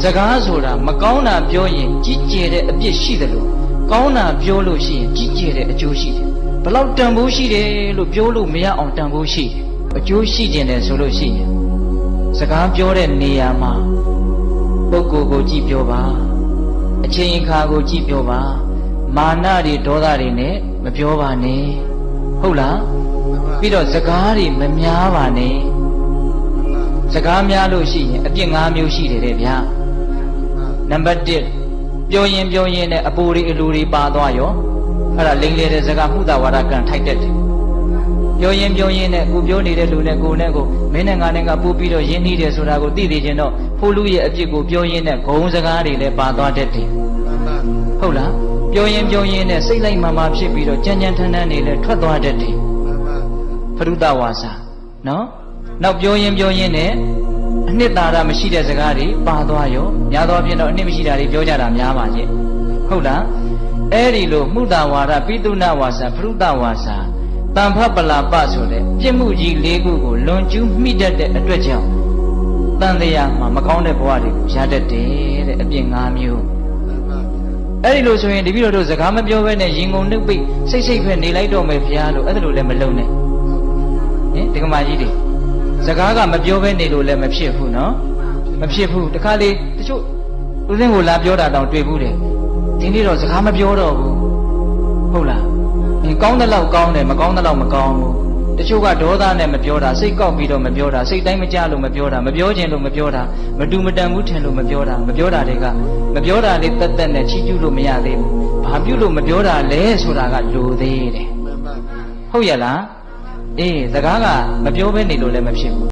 စကားဆိုတာမကောင်းတာပြောရင်ကြီးကျယ်တဲ့အပြစ်ရှိတယ်လို့ကောင်းတာပြောလို့ရှိရင်ကြီးကျယ်တဲ့အကျိုးရှိတယ်ဘလောက်တန်ဖိုးရှိတယ်လို့ပြောလို့မရအောင်တန်ဖိုးရှိတယ်အကျိုးရှိခြင်းတယ်ဆိုလို့ရှိရင်စကားပြောတဲ့နေရာမှာပုဂ္ဂိုလ်ကိုကြည့်ပြောပါအချိန်အခါကိုကြည့်ပြောပါမာနတွေဒေါသတွေနဲ့မပြောပါနဲ့ဟုတ်လားပြီးတော့စကားတွေမများပါနဲ့စကားများလို့ရှိရင်အပြစ်၅မျိုးရှိတယ်တဲ့ဗျာနံပါတ်1ပြောရင်နဲ့အပူတွေအလူတွေပါသွားရောအဲ့ဒါလိမ်လေတဲ့စကားမှုသာဝါဒကံထိုက်တတ်တယ်ပြောရင်နဲ့ကိုပြောနေတဲ့လူနဲ့ကိုနဲ့ကိုမင်းနဲ့ငါနဲ့ကပူပြီးတော့ရင်းနှီးတယ်ဆိုတာကိုသိသိချင်းတော့ဖိုးလူရဲ့အပြစ်ကိုပြောရင်းနဲ့ဂုံစကားတွေလည်းပါသွားတတ်တယ်ဟုတ်လားပြောရင်နဲ့စိတ်လိုက်မှဖြစ်ပြီးတော့ကြမ်းထမ်းနေလည်းထွက်သွားတတ်တယ်ဖရုဒဝါစာနော်နောက်ပြောရင်နဲ့အနှစ်သာရမရှိတဲ့စကားတွေပါသွားရောများသောအားဖြင့်တော့အနှစ်မရှိတာတွေပြောကြတာများပါရဲ့ဟုတ်လားအဲ့ဒီလိုမှုတာဝါဒပိတုဏဝါစာဖရုဒဝါစာတန်ဖပလာပဆိုတဲ့ပြစ်မှုကြီး၄ခုကိုလွန်ကျူးမိတတ်တဲ့အတွက်ကြောင့်တန်တရားမှာမကောင်းတဲ့ဘဝတွေကိုရတတ်တယ်တဲ့အပြစ်၅မျိုးအဲ့ဒီလိုဆိုရင်တပည့်တော်တို့စကားမပြောဘဲနဲ့ရင်ကုန်နှုတ်ပိတ်စိတ်ပဲနေလိုက်တော့မယ်ဘုရားလို့အဲ့ဒါလိုလည်းမလုပ်နဲ့ဟင်ဒီကမာကြီးတွေစကားကမပြောဘဲနေလို့လည်းမဖြစ်ဘူးနော်မဖြစ်ဘူးတခါလေတချို့ဦးစင်းကိုလာပြောတာတောင်တွေ့ဘူးတယ်ဒီနေ့တော့စကားမပြောတော့ဘူးဟုတ်လားကောင်းတဲ့လောက်ကောင်းတယ်မကောင်းတဲ့လောက်မကောင်းဘူးတချို့ကဒေါသနဲ့မပြောတာစိတ်ကောက်ပြီးတော့မပြောတာစိတ်တိုင်းမကြလို့မပြောတာမပြောခြင်းလို့မပြောတာမတူမတန်ဘူးထင်လို့မပြောတာမပြောတာတွေကမပြောတာလေးတက်တက်နဲ့ချီးကျူးလို့မရသေးဘူးဘာပြုလို့မပြောတာလဲဆိုတာကလိုသေးတယ်ဟုတ်ရဲ့လားအေးစကားကမပြောဘဲနေလို့လည်းမဖြစ်ဘူး